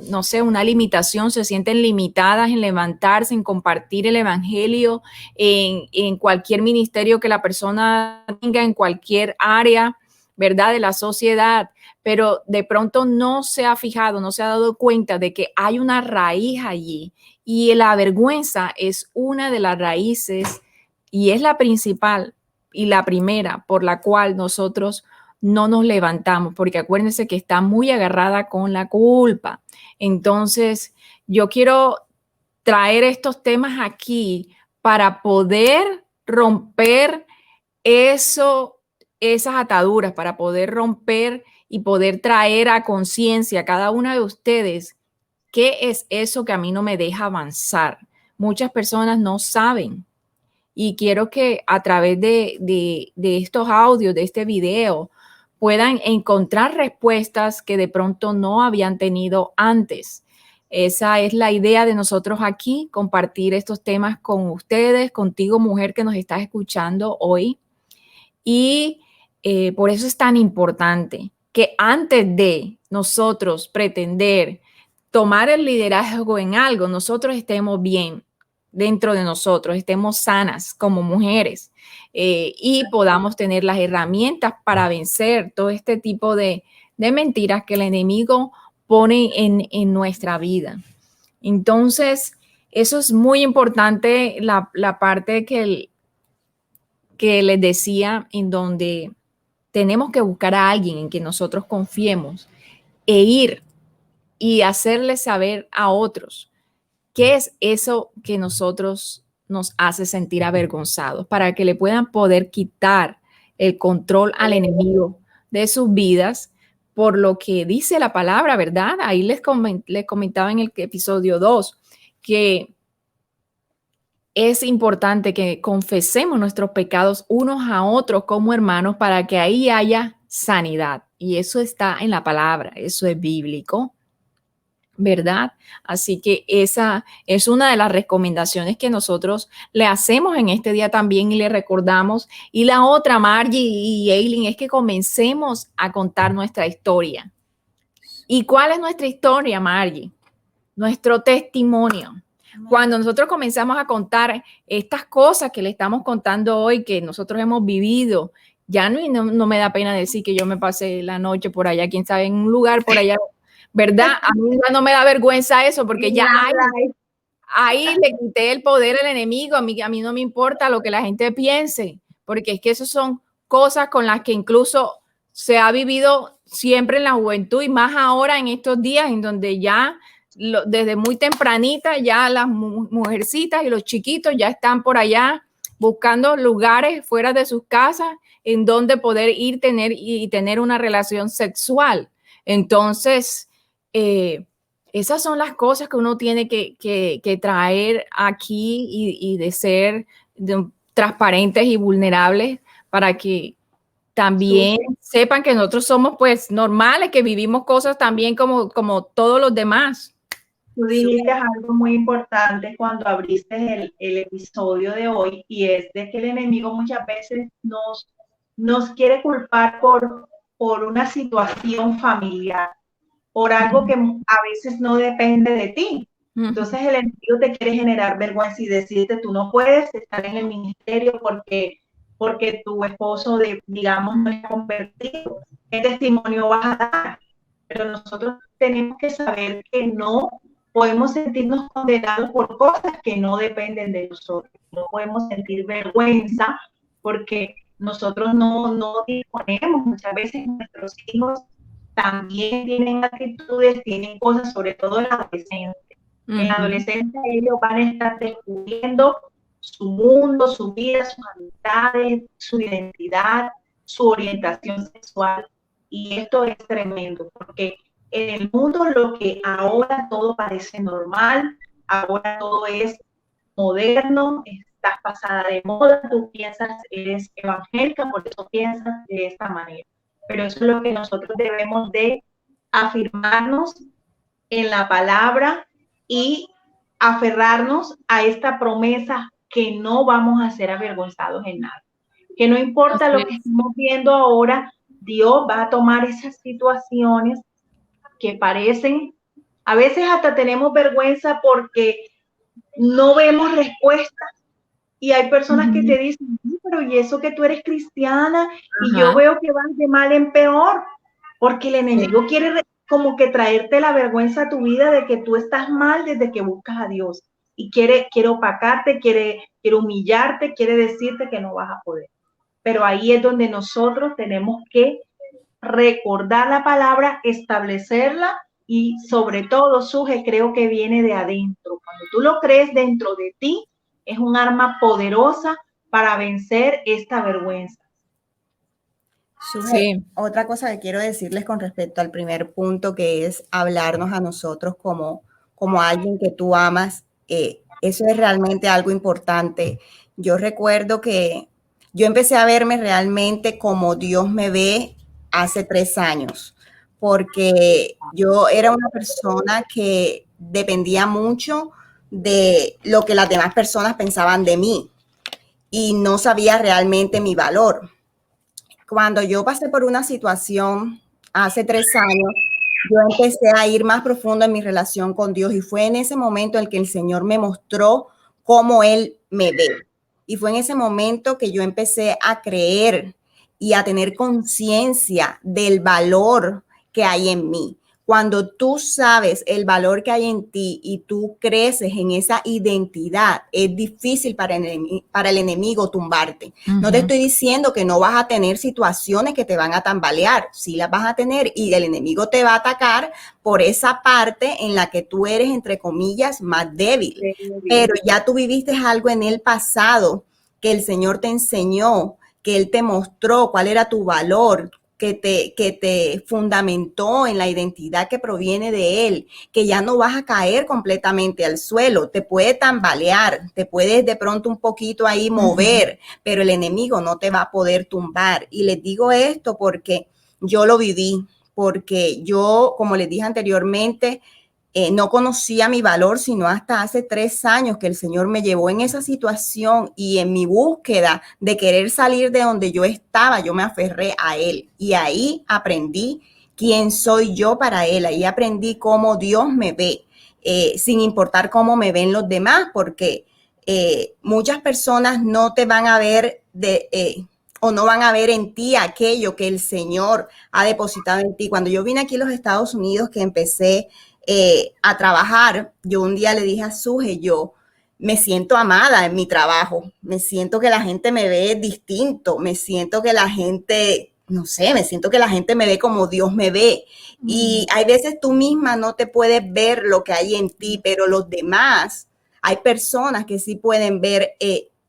Speaker 1: limitación, se sienten limitadas en levantarse, en compartir el evangelio, en cualquier ministerio que la persona tenga, en cualquier área, ¿verdad?, de la sociedad, pero de pronto no se ha fijado, no se ha dado cuenta de que hay una raíz allí, y la vergüenza es una de las raíces, y es la principal y la primera por la cual nosotros no nos levantamos, porque acuérdense que está muy agarrada con la culpa. Entonces, yo quiero traer estos temas aquí para poder romper esas ataduras, para poder romper y poder traer a conciencia a cada una de ustedes qué es eso que a mí no me deja avanzar. Muchas personas no saben, y quiero que a través de estos audios, de este video, puedan encontrar respuestas que de pronto no habían tenido antes. Esa es la idea de nosotros aquí, compartir estos temas con ustedes, contigo, mujer que nos estás escuchando hoy. Y por eso es tan importante que antes de nosotros pretender tomar el liderazgo en algo, nosotros estemos bien dentro de nosotros, estemos sanas como mujeres, y podamos tener las herramientas para vencer todo este tipo de de mentiras que el enemigo pone en nuestra vida. Entonces, eso es muy importante, la parte que les decía, en donde tenemos que buscar a alguien en que nosotros confiemos e ir y hacerle saber a otros qué es eso que nosotros nos hace sentir avergonzados, para que le puedan poder quitar el control al enemigo de sus vidas, por lo que dice la palabra, ¿verdad? Ahí les comentaba en el episodio 2 que es importante que confesemos nuestros pecados unos a otros como hermanos para que ahí haya sanidad. Y eso está en la palabra, eso es bíblico, ¿verdad? Así que esa es una de las recomendaciones que nosotros le hacemos en este día también y le recordamos. Y la otra, Margie y Eileen, es que comencemos a contar nuestra historia. ¿Y cuál es nuestra historia, Margie? Nuestro testimonio. Cuando nosotros comenzamos a contar estas cosas que le estamos contando hoy, que nosotros hemos vivido, ya no me da pena decir que yo me pasé la noche por allá, quién sabe, en un lugar por allá, ¿verdad? A mí ya no me da vergüenza eso, porque ya ahí le quité el poder al enemigo. A mí no me importa lo que la gente piense, porque es que eso son cosas con las que incluso se ha vivido siempre en la juventud y más ahora en estos días en donde ya desde muy tempranita ya las mujercitas y los chiquitos ya están por allá buscando lugares fuera de sus casas en donde poder ir tener una relación sexual. Entonces, esas son las cosas que uno tiene que traer aquí y de ser transparentes y vulnerables para que también sepan que nosotros somos pues normales, que vivimos cosas también como todos los demás.
Speaker 2: Tú dijiste algo muy importante cuando abriste el episodio de hoy, y es de que el enemigo muchas veces nos quiere culpar por una situación familiar, por algo que a veces no depende de ti. Entonces el enemigo te quiere generar vergüenza y decirte, tú no puedes estar en el ministerio porque tu esposo, digamos, no es convertido. ¿Qué testimonio vas a dar? Pero nosotros tenemos que saber que no podemos sentirnos condenados por cosas que no dependen de nosotros. No podemos sentir vergüenza porque nosotros no disponemos. Muchas veces nuestros hijos también tienen actitudes, tienen cosas, sobre todo en la adolescencia. En la adolescencia ellos van a estar descubriendo su mundo, su vida, sus amistades, su identidad, su orientación sexual. Y esto es tremendo porque en el mundo lo que ahora todo parece normal, ahora todo es moderno, estás pasada de moda, tú piensas, eres evangélica, por eso piensas de esta manera. Pero eso es lo que nosotros debemos de afirmarnos en la palabra y aferrarnos a esta promesa que no vamos a ser avergonzados en nada. Que no importa lo que estamos viendo ahora, Dios va a tomar esas situaciones que parecen, a veces hasta tenemos vergüenza porque no vemos respuestas, y hay personas que te dicen, pero y eso que tú eres cristiana, y yo veo que vas de mal en peor, porque el enemigo quiere como que traerte la vergüenza a tu vida de que tú estás mal desde que buscas a Dios, y quiere opacarte, quiere humillarte, quiere decirte que no vas a poder. Pero ahí es donde nosotros tenemos que recordar la palabra, establecerla, y sobre todo, Suje, creo que viene de adentro. Cuando tú lo crees dentro de ti, es un arma poderosa para vencer esta vergüenza.
Speaker 3: Suje, otra cosa que quiero decirles con respecto al primer punto, que es hablarnos a nosotros como alguien que tú amas, eso es realmente algo importante. Yo recuerdo que yo empecé a verme realmente como Dios me ve hace 3 años, porque yo era una persona que dependía mucho de lo que las demás personas pensaban de mí y no sabía realmente mi valor. Cuando yo pasé por una situación hace 3 años, yo empecé a ir más profundo en mi relación con Dios, y fue en ese momento en el que el Señor me mostró cómo Él me ve. Y fue en ese momento que yo empecé a creer y a tener conciencia del valor que hay en mí. Cuando tú sabes el valor que hay en ti y tú creces en esa identidad, es difícil para el enemigo tumbarte. No te estoy diciendo que no vas a tener situaciones que te van a tambalear, sí las vas a tener y el enemigo te va a atacar por esa parte en la que tú eres, entre comillas, más débil. Pero ya tú viviste algo en el pasado que el Señor te enseñó, que Él te mostró cuál era tu valor, que te fundamentó en la identidad que proviene de Él, que ya no vas a caer completamente al suelo, te puede tambalear, te puedes de pronto un poquito ahí mover, pero el enemigo no te va a poder tumbar. Y les digo esto porque yo lo viví, porque yo, como les dije anteriormente, no conocía mi valor, sino hasta hace 3 años que el Señor me llevó en esa situación y en mi búsqueda de querer salir de donde yo estaba, yo me aferré a Él y ahí aprendí quién soy yo para Él, ahí aprendí cómo Dios me ve, sin importar cómo me ven los demás, porque muchas personas no te van a ver o no van a ver en ti aquello que el Señor ha depositado en ti. Cuando yo vine aquí a los Estados Unidos, que empecé a trabajar, yo un día le dije a Suje, yo me siento amada en mi trabajo, me siento que la gente me ve distinto, me siento que la gente, no sé, me siento que la gente me ve como Dios me ve. Y hay veces tú misma no te puedes ver lo que hay en ti, pero los demás, hay personas que sí pueden ver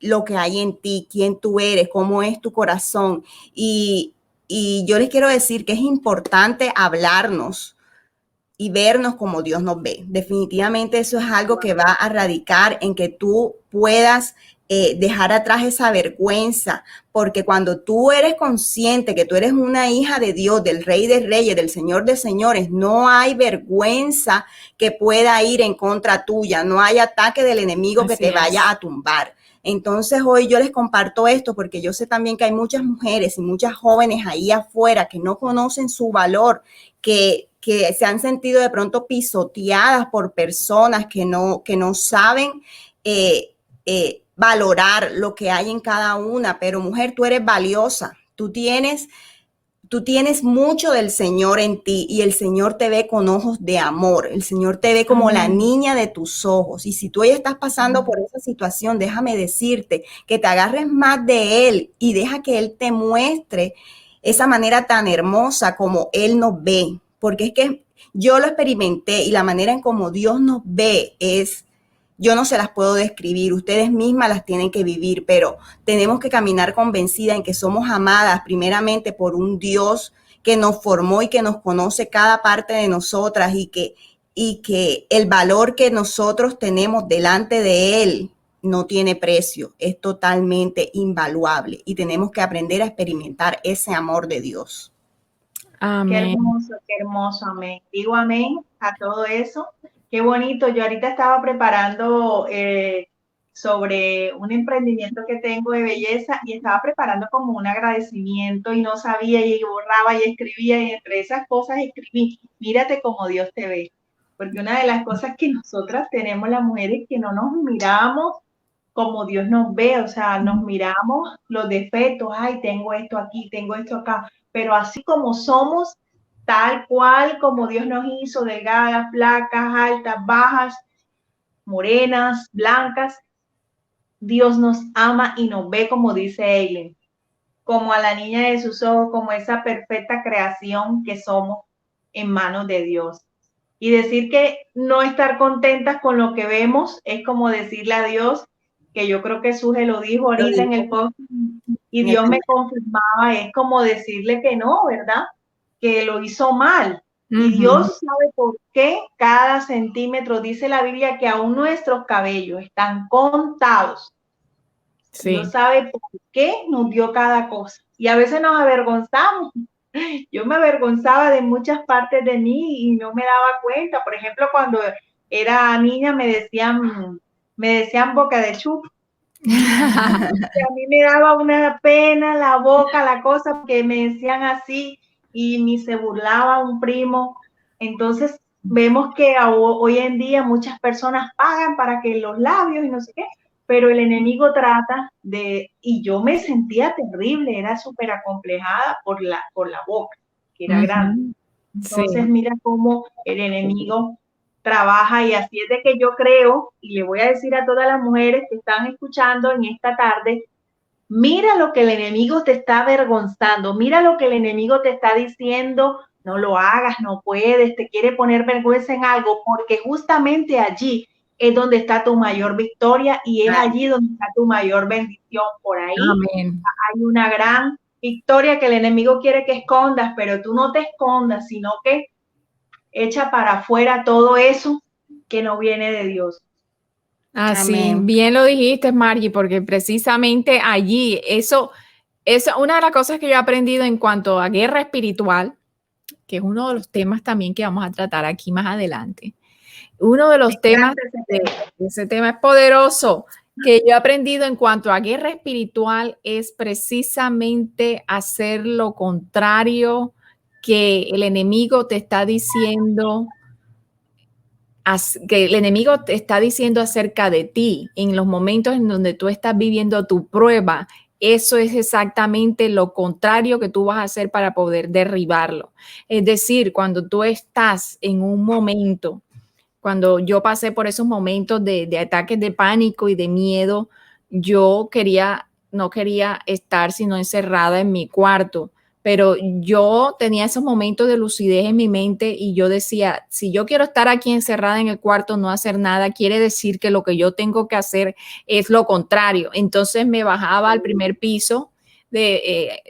Speaker 3: lo que hay en ti, quién tú eres, cómo es tu corazón. Y yo les quiero decir que es importante hablarnos y vernos como Dios nos ve. Definitivamente eso es algo que va a radicar en que tú puedas dejar atrás esa vergüenza, porque cuando tú eres consciente que tú eres una hija de Dios, del Rey de Reyes, del Señor de Señores, no hay vergüenza que pueda ir en contra tuya, no hay ataque del enemigo que te vaya a tumbar. Entonces hoy yo les comparto esto porque yo sé también que hay muchas mujeres y muchas jóvenes ahí afuera que no conocen su valor, que se han sentido de pronto pisoteadas por personas que no saben valorar lo que hay en cada una. Pero mujer, tú eres valiosa, tú tienes mucho del Señor en ti y el Señor te ve con ojos de amor. El Señor te ve como la niña de tus ojos. Y si tú hoy estás pasando por esa situación, déjame decirte que te agarres más de Él y deja que Él te muestre esa manera tan hermosa como Él nos ve. Porque es que yo lo experimenté y la manera en como Dios nos ve es, yo no se las puedo describir, ustedes mismas las tienen que vivir, pero tenemos que caminar convencida en que somos amadas primeramente por un Dios que nos formó y que nos conoce cada parte de nosotras y que el valor que nosotros tenemos delante de Él no tiene precio, es totalmente invaluable y tenemos que aprender a experimentar ese amor de Dios.
Speaker 1: Amén.
Speaker 2: Qué hermoso, amén. Digo amén a todo eso. Qué bonito. Yo ahorita estaba preparando sobre un emprendimiento que tengo de belleza y estaba preparando como un agradecimiento y no sabía y borraba y escribía y entre esas cosas escribí, mírate como Dios te ve. Porque una de las cosas que nosotras tenemos las mujeres es que no nos miramos como Dios nos ve, o sea, nos miramos los defectos, ay, tengo esto aquí, tengo esto acá, pero así como somos, tal cual como Dios nos hizo, delgadas, flacas, altas, bajas, morenas, blancas, Dios nos ama y nos ve como dice Eileen, como a la niña de sus ojos, como esa perfecta creación que somos en manos de Dios. Y decir que no estar contentas con lo que vemos es como decirle a Dios, que yo creo que Suje lo dijo ahorita en el post, y Dios me confirmaba, es como decirle que no, ¿verdad? Que lo hizo mal. Y Dios sabe por qué cada centímetro, dice la Biblia, que aún nuestros cabellos están contados. Sí. Dios sabe por qué nos dio cada cosa. Y a veces nos avergonzamos. Yo me avergonzaba de muchas partes de mí y no me daba cuenta. Por ejemplo, cuando era niña me decían boca de chup. A mí me daba una pena la boca, la cosa, porque me decían así y ni se burlaba un primo. Entonces vemos que hoy en día muchas personas pagan para que los labios y no sé qué, pero el enemigo trata de, y yo me sentía terrible, era súper acomplejada por la boca, que era grande. Entonces,
Speaker 1: Sí.
Speaker 2: mira cómo el enemigo trabaja, y así es de que yo creo, y le voy a decir a todas las mujeres que están escuchando en esta tarde, mira lo que el enemigo te está avergonzando, mira lo que el enemigo te está diciendo, no lo hagas, no puedes, te quiere poner vergüenza en algo, porque justamente allí es donde está tu mayor victoria y es allí donde está tu mayor bendición. Por ahí
Speaker 1: Amén.
Speaker 2: hay una gran victoria que el enemigo quiere que escondas, pero tú no te escondas, sino que echa para afuera todo eso que no viene de Dios.
Speaker 1: Así,
Speaker 3: Amén.
Speaker 1: bien lo dijiste, Margie, porque precisamente allí, eso es una de las cosas que yo he aprendido en cuanto a guerra espiritual, que es uno de los temas también que vamos a tratar aquí más adelante. Uno de
Speaker 2: Me
Speaker 1: los temas,
Speaker 2: encanta ese tema.
Speaker 1: ese tema es poderoso, que yo he aprendido en cuanto a guerra espiritual es precisamente hacer lo contrario que el enemigo te está diciendo, que el enemigo te está diciendo acerca de ti en los momentos en donde tú estás viviendo tu prueba. Eso es exactamente lo contrario que tú vas a hacer para poder derribarlo. Es decir, cuando tú estás en un momento, cuando yo pasé por esos momentos de ataques de pánico y de miedo, yo no quería estar sino encerrada en mi cuarto, pero yo tenía esos momentos de lucidez en mi mente y yo decía, si yo quiero estar aquí encerrada en el cuarto, no hacer nada, quiere decir que lo que yo tengo que hacer es lo contrario. Entonces me bajaba al primer piso de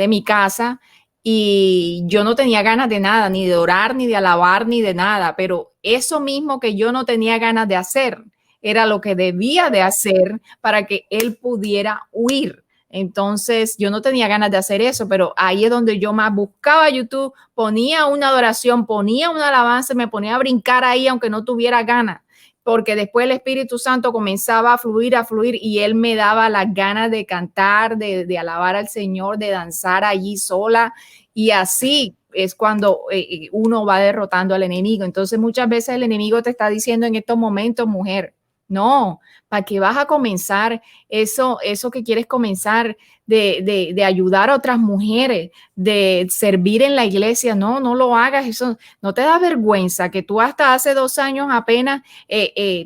Speaker 1: mi casa y yo no tenía ganas de nada, ni de orar, ni de alabar, ni de nada, pero eso mismo que yo no tenía ganas de hacer era lo que debía de hacer para que él pudiera huir. Entonces yo no tenía ganas de hacer eso, pero ahí es donde yo más buscaba YouTube, ponía una adoración, ponía una alabanza, me ponía a brincar ahí aunque no tuviera ganas, porque después el Espíritu Santo comenzaba a fluir y él me daba las ganas de cantar, de alabar al Señor, de danzar allí sola y así es cuando uno va derrotando al enemigo. Entonces muchas veces el enemigo te está diciendo en estos momentos, mujer, no, ¿para qué vas a comenzar eso que quieres comenzar de ayudar a otras mujeres, de servir en la iglesia? No, no lo hagas, eso no te da vergüenza que tú hasta hace 2 años apenas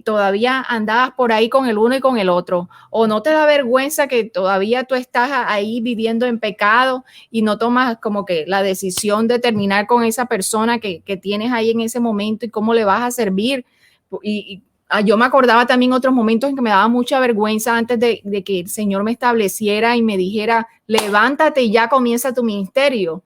Speaker 1: todavía andabas por ahí con el uno y con el otro, o no te da vergüenza que todavía tú estás ahí viviendo en pecado y no tomas como que la decisión de terminar con esa persona que tienes ahí en ese momento y cómo le vas a servir. Yo me acordaba también otros momentos en que me daba mucha vergüenza antes de que el Señor me estableciera y me dijera, levántate y ya comienza tu ministerio.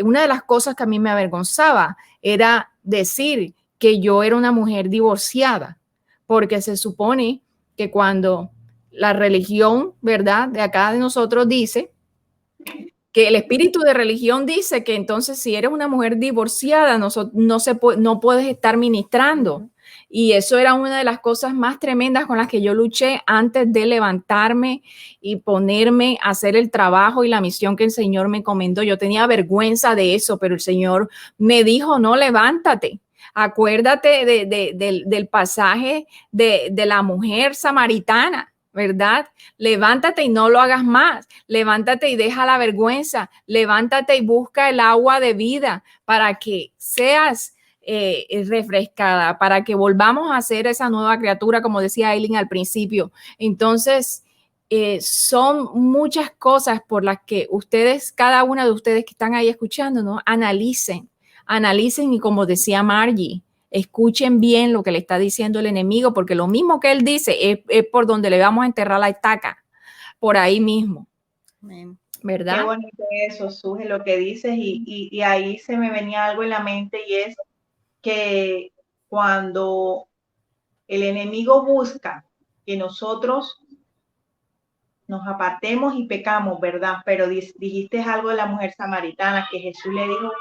Speaker 1: Una de las cosas que a mí me avergonzaba era decir que yo era una mujer divorciada, porque se supone que cuando la religión, ¿verdad?, de acá de nosotros dice que el espíritu de religión dice que entonces si eres una mujer divorciada no puedes estar ministrando. Y eso era una de las cosas más tremendas con las que yo luché antes de levantarme y ponerme a hacer el trabajo y la misión que el Señor me encomendó. Yo tenía vergüenza de eso, pero el Señor me dijo, no, levántate. Acuérdate del pasaje de la mujer samaritana, ¿verdad? Levántate y no lo hagas más. Levántate y deja la vergüenza. Levántate y busca el agua de vida para que seas refrescada, para que volvamos a ser esa nueva criatura, como decía Aileen al principio. Entonces, son muchas cosas por las que ustedes, cada una de ustedes que están ahí escuchando, ¿no? Analicen y como decía Margie, escuchen bien lo que le está diciendo el enemigo, porque lo mismo que él dice es por donde le vamos a enterrar la estaca, por ahí mismo.
Speaker 3: Amén.
Speaker 1: ¿Verdad?
Speaker 2: Qué bonito eso, Suje, lo que dices, y ahí se me venía algo en la mente, y es que cuando el enemigo busca que nosotros nos apartemos y pecamos, ¿verdad? Pero dijiste algo de la mujer samaritana, que Jesús le dijo,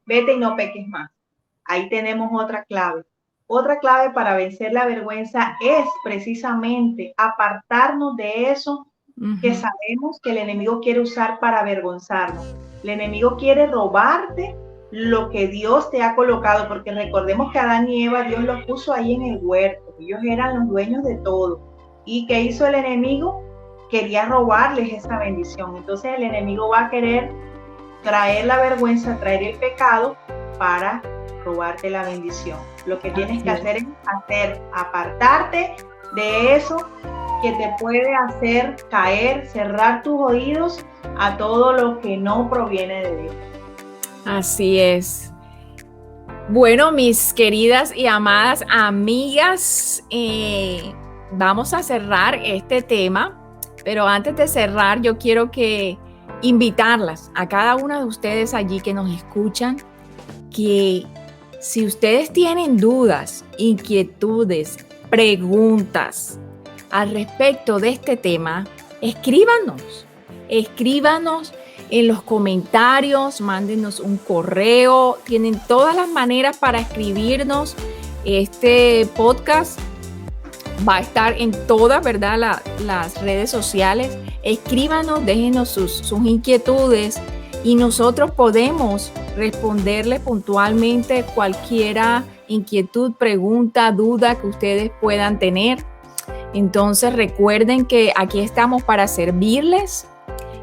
Speaker 2: vete y no peques más. Ahí tenemos otra clave. Otra clave para vencer la vergüenza es precisamente apartarnos de eso que sabemos que el enemigo quiere usar para avergonzarnos. El enemigo quiere robarte lo que Dios te ha colocado, porque recordemos que Adán y Eva, Dios los puso ahí en el huerto. Ellos eran los dueños de todo. ¿Y qué hizo el enemigo? Quería robarles esa bendición. Entonces el enemigo va a querer traer la vergüenza, traer el pecado para robarte la bendición. Lo que tienes que hacer es apartarte de eso que te puede hacer caer, cerrar tus oídos a todo lo que no proviene de Dios.
Speaker 1: Así es. Bueno, mis queridas y amadas amigas, vamos a cerrar este tema, pero antes de cerrar yo quiero invitarlas a cada una de ustedes allí que nos escuchan, que si ustedes tienen dudas, inquietudes, preguntas al respecto de este tema, escríbanos en los comentarios, mándenos un correo, tienen todas las maneras para escribirnos. Este podcast va a estar en todas, ¿verdad? Las redes sociales. Escríbanos, déjenos sus inquietudes y nosotros podemos responderle puntualmente cualquier inquietud, pregunta, duda que ustedes puedan tener. Entonces recuerden que aquí estamos para servirles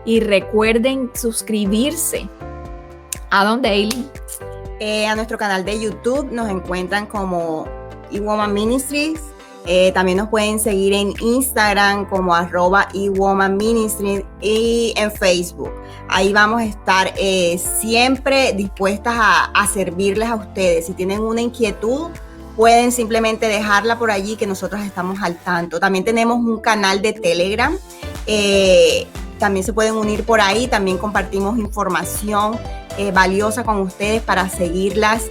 Speaker 1: y recuerden suscribirse. ¿A dónde, Eileen?
Speaker 3: A nuestro canal de YouTube nos encuentran como eWoman Ministries. También nos pueden seguir en Instagram como @eWomanMinistries y en Facebook. Ahí vamos a estar siempre dispuestas a servirles a ustedes. Si tienen una inquietud, pueden simplemente dejarla por allí que nosotros estamos al tanto. También tenemos un canal de Telegram. También se pueden unir por ahí. También compartimos información valiosa con ustedes para seguirlas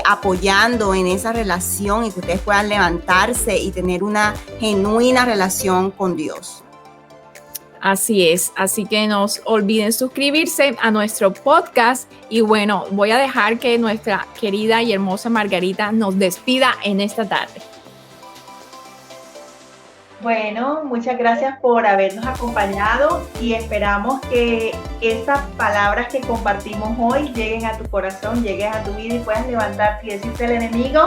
Speaker 3: apoyando en esa relación y que ustedes puedan levantarse y tener una genuina relación con Dios.
Speaker 1: Así es, así que no olviden suscribirse a nuestro podcast y bueno, voy a dejar que nuestra querida y hermosa Margarita nos despida en esta tarde.
Speaker 2: Bueno, muchas gracias por habernos acompañado y esperamos que esas palabras que compartimos hoy lleguen a tu corazón, lleguen a tu vida y puedas levantarte y decirte al enemigo: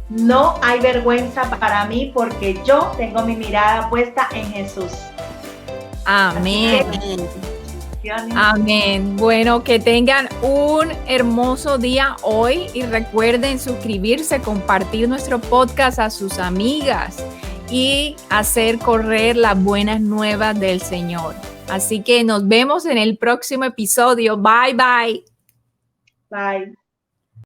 Speaker 2: no hay vergüenza para mí porque yo tengo mi mirada puesta en Jesús.
Speaker 1: Amén. Amén. Bueno, que tengan un hermoso día hoy y recuerden suscribirse, compartir nuestro podcast a sus amigas y hacer correr las buenas nuevas del Señor. Así que nos vemos en el próximo episodio. Bye, bye.
Speaker 2: Bye.